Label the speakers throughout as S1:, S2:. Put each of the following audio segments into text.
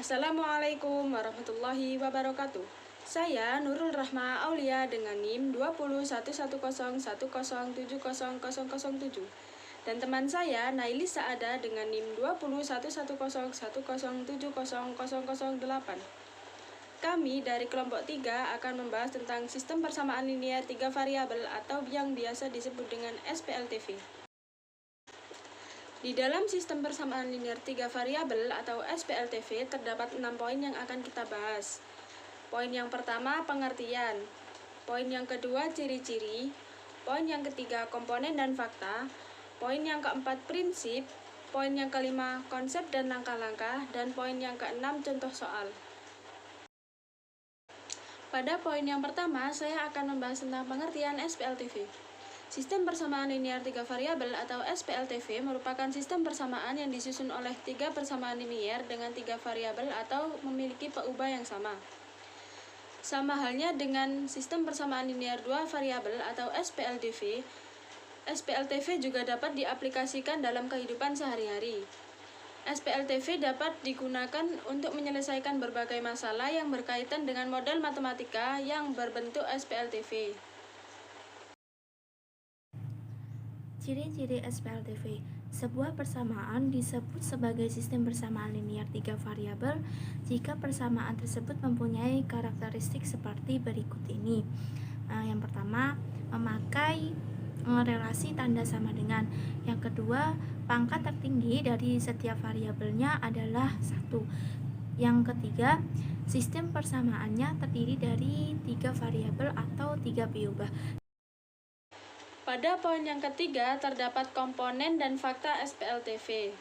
S1: Assalamualaikum warahmatullahi wabarakatuh. Saya Nurul Rahma Aulia dengan NIM 2011010700007 dan teman saya Naili Saada dengan NIM 2011010700008. Kami dari kelompok 3 akan membahas tentang sistem persamaan linear 3 variabel atau yang biasa disebut dengan SPLTV. Di dalam sistem persamaan linear 3 variabel atau SPLTV terdapat 6 poin yang akan kita bahas. Poin yang pertama, pengertian. Poin yang kedua, ciri-ciri. Poin yang ketiga, komponen dan fakta. Poin yang keempat, prinsip. Poin yang kelima, konsep dan langkah-langkah. Dan poin yang keenam, contoh soal. Pada poin yang pertama, saya akan membahas tentang pengertian SPLTV. Sistem persamaan linear 3 variabel atau SPLTV merupakan sistem persamaan yang disusun oleh 3 persamaan linear dengan 3 variabel atau memiliki peubah yang sama. Sama halnya dengan sistem persamaan linear 2 variabel atau SPLTV, SPLTV juga dapat diaplikasikan dalam kehidupan sehari-hari. SPLTV dapat digunakan untuk menyelesaikan berbagai masalah yang berkaitan dengan model matematika yang berbentuk SPLTV.
S2: Ciri-ciri SPLTV. Sebuah persamaan disebut sebagai sistem persamaan linear 3 variabel jika persamaan tersebut mempunyai karakteristik seperti berikut ini. Yang pertama, memakai relasi tanda sama dengan. Yang kedua, pangkat tertinggi dari setiap variabelnya adalah 1. Yang ketiga, sistem persamaannya terdiri dari 3 variabel atau 3 peubah.
S1: Pada poin yang ketiga, terdapat komponen dan fakta SPLTV.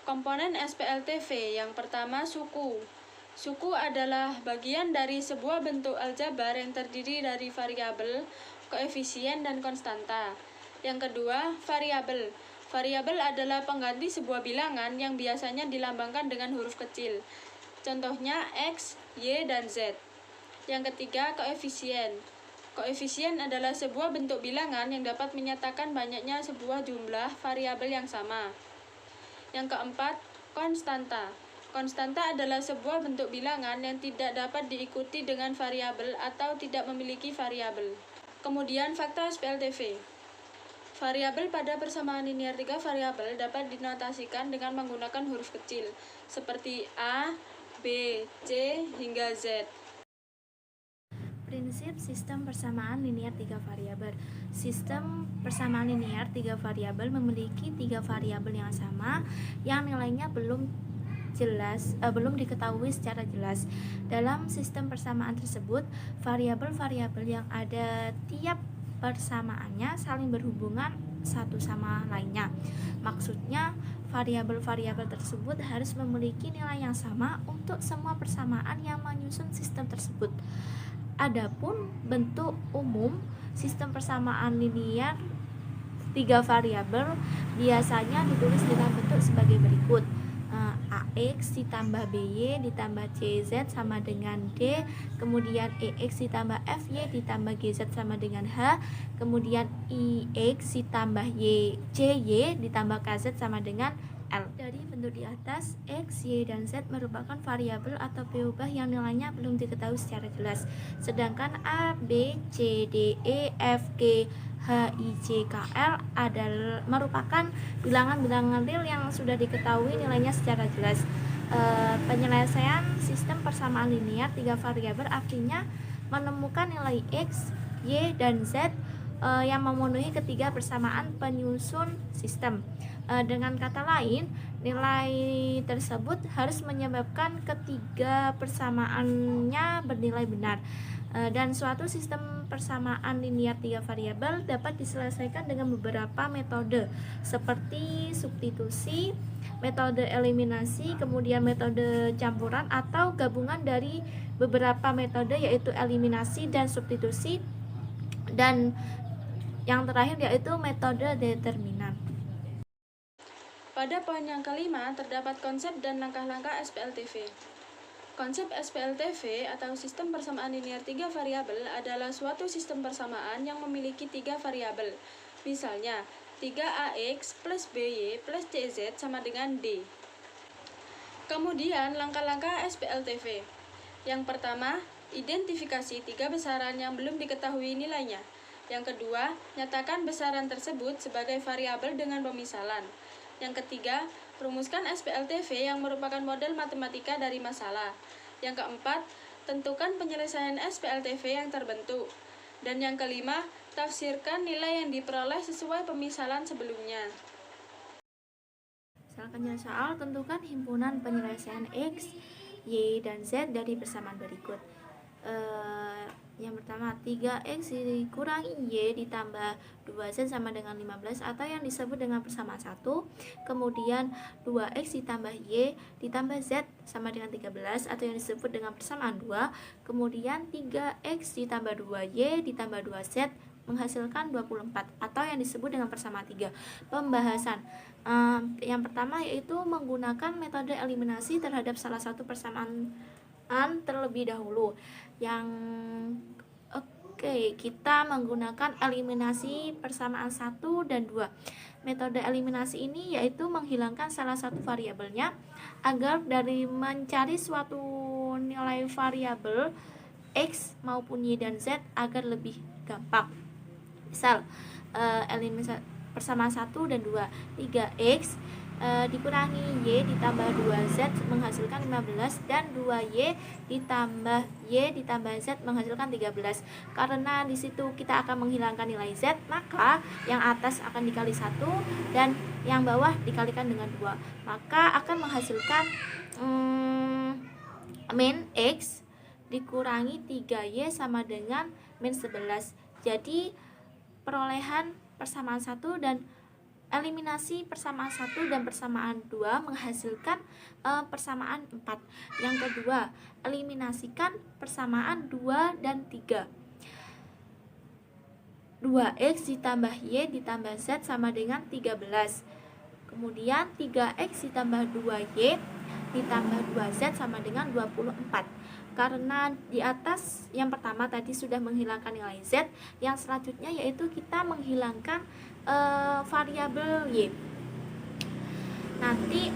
S1: Komponen SPLTV yang pertama, suku. Suku adalah bagian dari sebuah bentuk aljabar yang terdiri dari variabel, koefisien, dan konstanta. Yang kedua, variabel. Variabel adalah pengganti sebuah bilangan yang biasanya dilambangkan dengan huruf kecil. Contohnya X, Y, dan Z. Yang ketiga, koefisien. Koefisien adalah sebuah bentuk bilangan yang dapat menyatakan banyaknya sebuah jumlah variabel yang sama. Yang keempat, konstanta. Konstanta adalah sebuah bentuk bilangan yang tidak dapat diikuti dengan variabel atau tidak memiliki variabel. Kemudian, fakta SPLTV. Variabel pada persamaan linear 3 variabel dapat dinotasikan dengan menggunakan huruf kecil, seperti A, B, C, hingga Z.
S2: Prinsip sistem persamaan linear 3 variabel. Sistem persamaan linear 3 variabel memiliki 3 variabel yang sama yang nilainya belum diketahui secara jelas. Dalam sistem persamaan tersebut, variabel-variabel yang ada tiap persamaannya saling berhubungan satu sama lainnya. Maksudnya, variabel-variabel tersebut harus memiliki nilai yang sama untuk semua persamaan yang menyusun sistem tersebut. Adapun bentuk umum sistem persamaan linear 3 variabel biasanya ditulis dengan bentuk sebagai berikut. AX ditambah BY ditambah CZ sama dengan D, kemudian EX ditambah FY ditambah GZ sama dengan H, kemudian IX ditambah CY ditambah KZ sama dengan L. Dari bentuk di atas, X, Y, dan Z merupakan variabel atau peubah yang nilainya belum diketahui secara jelas. Sedangkan A, B, C, D, E, F, G, H, I, J, K, L adalah merupakan bilangan-bilangan real yang sudah diketahui nilainya secara jelas. Penyelesaian sistem persamaan linear 3 variabel artinya menemukan nilai X, Y, dan Z yang memenuhi ketiga persamaan penyusun sistem. Dengan kata lain, nilai tersebut harus menyebabkan ketiga persamaannya bernilai benar. Dan suatu sistem persamaan linear 3 variabel dapat diselesaikan dengan beberapa metode seperti substitusi, metode eliminasi, kemudian metode campuran atau gabungan dari beberapa metode yaitu eliminasi dan substitusi, dan yang terakhir yaitu metode determinan.
S1: Pada poin yang kelima, terdapat konsep dan langkah-langkah SPLTV. Konsep SPLTV atau sistem persamaan linear 3 variabel adalah suatu sistem persamaan yang memiliki 3 variabel. Misalnya, 3AX plus BY plus CZ sama dengan D. Kemudian, langkah-langkah SPLTV. Yang pertama, identifikasi 3 besaran yang belum diketahui nilainya. Yang kedua, nyatakan besaran tersebut sebagai variabel dengan pemisalan. Yang ketiga, rumuskan SPLTV yang merupakan model matematika dari masalah. Yang keempat, tentukan penyelesaian SPLTV yang terbentuk. Dan yang kelima, tafsirkan nilai yang diperoleh sesuai pemisalan sebelumnya.
S2: Misalkan soal, tentukan himpunan penyelesaian X, Y, dan Z dari persamaan berikut. Yang pertama, 3X dikurangi Y ditambah 2Z sama dengan 15 atau yang disebut dengan persamaan 1. Kemudian 2X ditambah Y ditambah Z sama dengan 13 atau yang disebut dengan persamaan 2. Kemudian 3X ditambah 2Y ditambah 2Z menghasilkan 24 atau yang disebut dengan persamaan 3. Pembahasan yang pertama yaitu menggunakan metode eliminasi terhadap salah satu persamaan terlebih dahulu. Kita menggunakan eliminasi persamaan 1 dan 2. Metode eliminasi ini yaitu menghilangkan salah satu variabelnya agar dari mencari suatu nilai variabel X maupun Y dan Z agar lebih gampang. Misal eliminasi persamaan 1 dan 2, 3X dikurangi Y ditambah 2Z menghasilkan 15 dan 2Y ditambah Y ditambah Z menghasilkan 13. Karena di situ kita akan menghilangkan nilai Z, maka yang atas akan dikali 1 dan yang bawah dikalikan dengan 2. Maka akan menghasilkan min X dikurangi 3Y sama dengan min 11. Jadi perolehan persamaan 1 dan eliminasi persamaan 1 dan persamaan 2 menghasilkan persamaan 4. Yang kedua, eliminasikan persamaan 2 dan 3. 2X ditambah Y ditambah Z sama dengan 13. Kemudian 3X ditambah 2Y ditambah 2Z sama dengan 24. Karena di atas yang pertama tadi sudah menghilangkan nilai Z, yang selanjutnya yaitu kita menghilangkan variabel Y. Nanti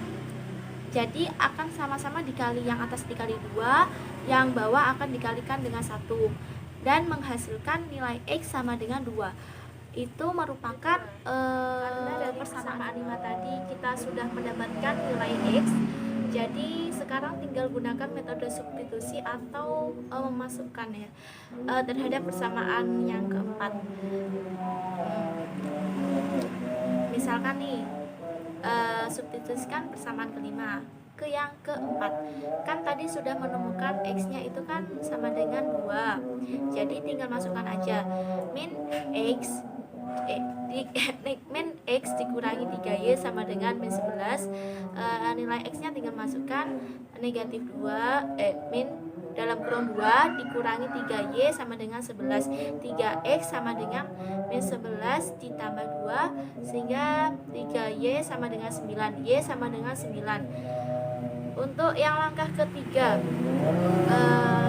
S2: jadi akan sama-sama dikali, yang atas dikali 2, yang bawah akan dikalikan dengan 1 dan menghasilkan nilai X sama dengan 2. Itu merupakan karena dari persamaan 5 tadi kita sudah mendapatkan nilai X. Jadi sekarang tinggal gunakan metode substitusi atau memasukkan ya terhadap persamaan yang keempat. Misalkan nih substitusikan persamaan kelima ke yang keempat. Kan tadi sudah menemukan X-nya itu kan sama dengan 2. Jadi tinggal masukkan aja min X min X dikurangi 3Y sama dengan min 11. Nilai X-nya tinggal masukkan negatif 2 min dalam kurung 2 dikurangi 3Y sama dengan 11. 3X sama dengan min 11 ditambah 2 sehingga 3Y sama dengan 9. Y sama dengan 9. Untuk yang langkah ketiga,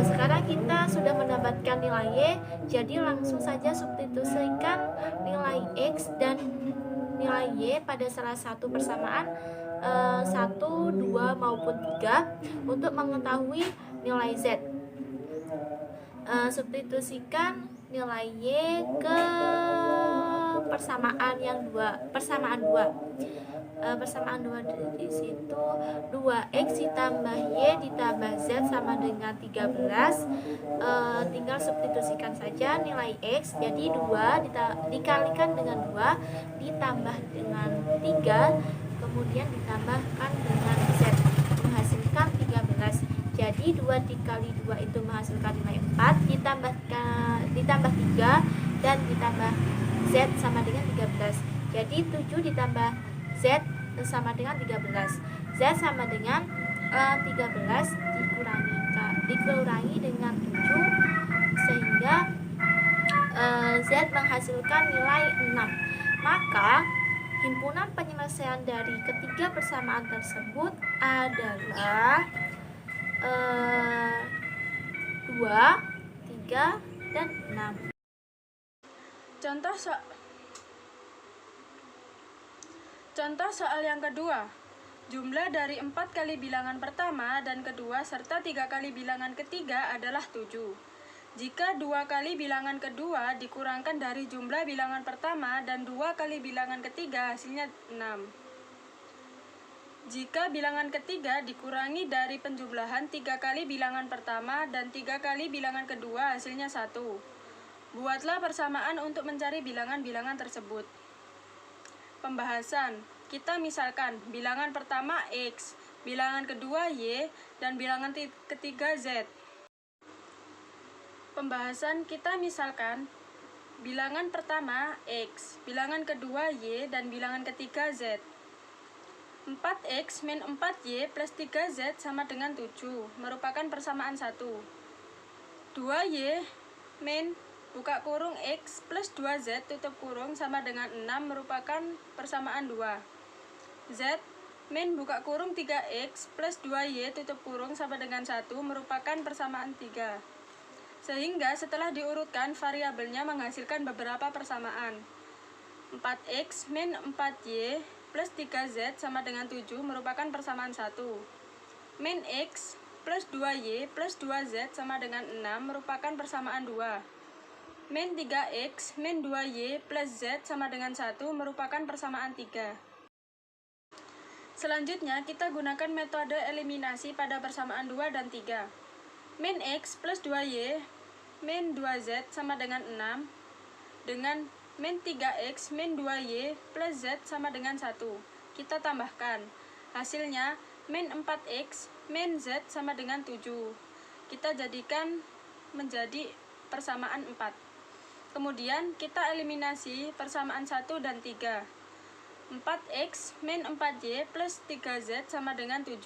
S2: sekarang kita sudah mendapatkan nilai Y, jadi langsung saja substitusikan nilai X dan nilai Y pada salah satu persamaan 1, 2 maupun 3 untuk mengetahui nilai Z. Substitusikan nilai Y ke persamaan yang 2, persamaan 2. Persamaan 2 di situ 2X ditambah Y ditambah Z sama dengan 13. Tinggal substitusikan saja nilai X, jadi 2 dikalikan dengan 2 ditambah dengan 3 kemudian ditambahkan dengan Z menghasilkan 13. Jadi 2 dikali 2 itu menghasilkan nilai 4 ditambah 3 dan ditambah Z sama dengan 13. Jadi 7 ditambah Z sama dengan 13. Z sama dengan 13 dikurangi dengan 7 sehingga Z menghasilkan nilai 6. Maka himpunan penyelesaian dari ketiga persamaan tersebut adalah 2, 3, dan 6.
S1: Contoh soal yang kedua. Jumlah dari 4 kali bilangan pertama dan kedua serta 3 kali bilangan ketiga adalah 7. Jika 2 kali bilangan kedua dikurangkan dari jumlah bilangan pertama dan 2 kali bilangan ketiga hasilnya 6. Jika bilangan ketiga dikurangi dari penjumlahan 3 kali bilangan pertama dan 3 kali bilangan kedua hasilnya 1. Buatlah persamaan untuk mencari bilangan-bilangan tersebut. Pembahasan. Kita misalkan bilangan pertama X, bilangan kedua Y, dan bilangan ketiga Z. Pembahasan kita misalkan bilangan pertama X, bilangan kedua Y, dan bilangan ketiga Z. 4X min 4Y plus 3Z sama dengan 7, merupakan persamaan 1. 2Y min buka kurung X plus 2Z tutup kurung sama dengan 6, merupakan persamaan 2. Z min buka kurung 3X plus 2Y tutup kurung sama dengan 1, merupakan persamaan 3. Sehingga setelah diurutkan, variabelnya menghasilkan beberapa persamaan. 4X min 4Y plus 3Z sama dengan 7, merupakan persamaan 1. Min X plus 2Y plus 2Z sama dengan 6, merupakan persamaan 2. Min 3X min 2Y plus Z sama dengan 1, merupakan persamaan 3. Selanjutnya, kita gunakan metode eliminasi pada persamaan 2 dan 3. Min X plus 2Y min 2Z sama dengan 6, dengan min 3X min 2Y plus Z sama dengan 1. Kita tambahkan. Hasilnya, min 4X min Z sama dengan 7. Kita jadikan menjadi persamaan 4. Kemudian, kita eliminasi persamaan 1 dan 3. 4X min 4Y plus 3Z sama dengan 7.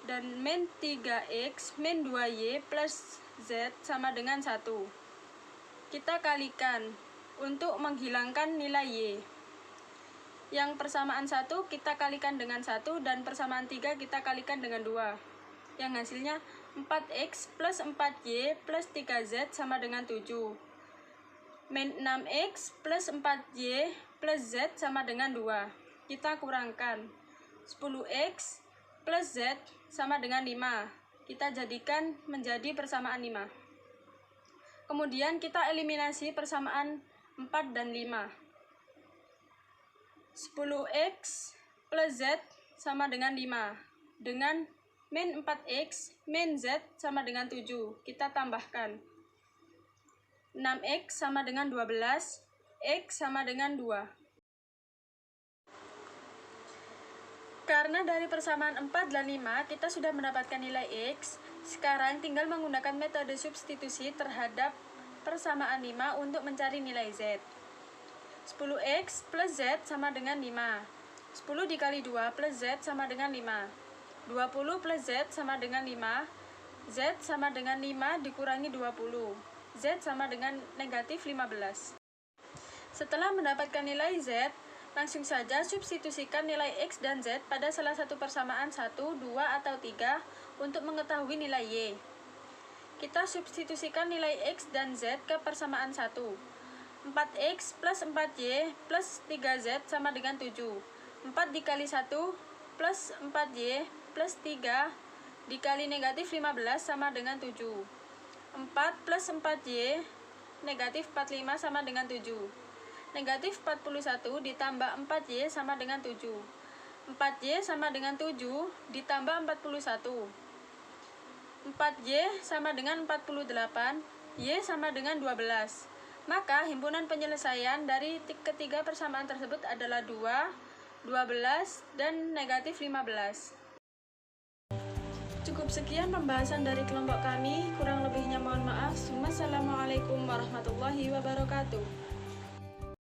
S1: Dan min 3X min 2Y plus Z sama dengan 1. Kita kalikan untuk menghilangkan nilai Y. Yang persamaan 1 kita kalikan dengan 1 dan persamaan 3 kita kalikan dengan 2. Yang hasilnya 4X plus 4Y plus 3Z sama dengan 7. Min 6X plus 4Y plus Z sama dengan 2. Kita kurangkan. 10X plus Z sama dengan 5. Kita jadikan menjadi persamaan 5. Kemudian kita eliminasi persamaan 4 dan 5. 10X plus Z sama dengan 5. Dengan min 4X min Z sama dengan 7. Kita tambahkan. 6X sama dengan 12, X sama dengan 2. Karena dari persamaan 4 dan 5 kita sudah mendapatkan nilai X, sekarang tinggal menggunakan metode substitusi terhadap persamaan 5 untuk mencari nilai Z. 10X plus Z sama dengan 5. 10 dikali 2 plus Z sama dengan 5. 20 plus Z sama dengan 5. Z sama dengan 5 dikurangi 20. Z sama dengan negatif 15. Setelah mendapatkan nilai Z, langsung saja substitusikan nilai X dan Z pada salah satu persamaan 1, 2, atau 3 untuk mengetahui nilai Y. Kita substitusikan nilai X dan Z ke persamaan 1. 4X plus 4Y plus 3Z sama dengan 7. 4 dikali 1 plus 4Y plus 3 dikali negatif 15 sama dengan 7. 4 plus 4Y negatif 45 sama dengan 7. Negatif 41 ditambah 4Y sama dengan 7. 4Y sama dengan 7 ditambah 41. 4Y sama dengan 48, Y sama dengan 12. Maka himpunan penyelesaian dari ketiga persamaan tersebut adalah 2, 12, dan negatif 15. Cukup sekian pembahasan dari kelompok kami, kurang lebihnya mohon maaf. Wassalamualaikum warahmatullahi wabarakatuh.